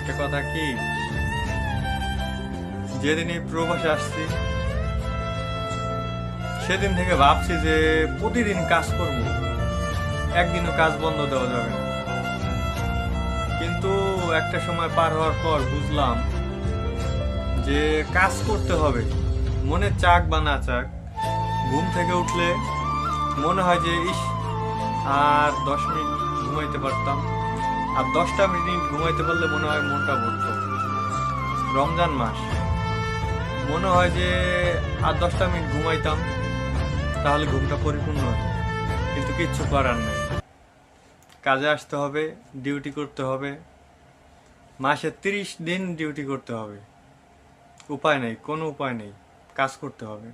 একটা কথা কি, যেদিন এই প্রবাসে আসছি সেদিন থেকে ভাবছি যে প্রতিদিন কাজ করব, একদিনও কাজ বন্ধ দেওয়া যাবে না। কিন্তু একটা সময় পার হওয়ার পর বুঝলাম যে কাজ করতে হবে, মনে চাক বা না চাক। ঘুম থেকে উঠলে মনে হয় যে ইস, আর 10 মিনিট ঘুমাইতে পারতাম, আর 10টা মিনিট ঘুমাইতে পারলে মনে হয় মনটা ভরতো। রমজান মাস, মনে হয় যে আর 10টা মিনিট ঘুমাইতাম তাহলে ঘুমটা পরিপূর্ণ হতো। কিন্তু কিচ্ছু করার নেই, কাজে আসতে হবে, ডিউটি করতে হবে, মাসে 30 দিন ডিউটি করতে হবে। উপায় নেই, কোনো উপায় নেই, কাজ করতে হবে।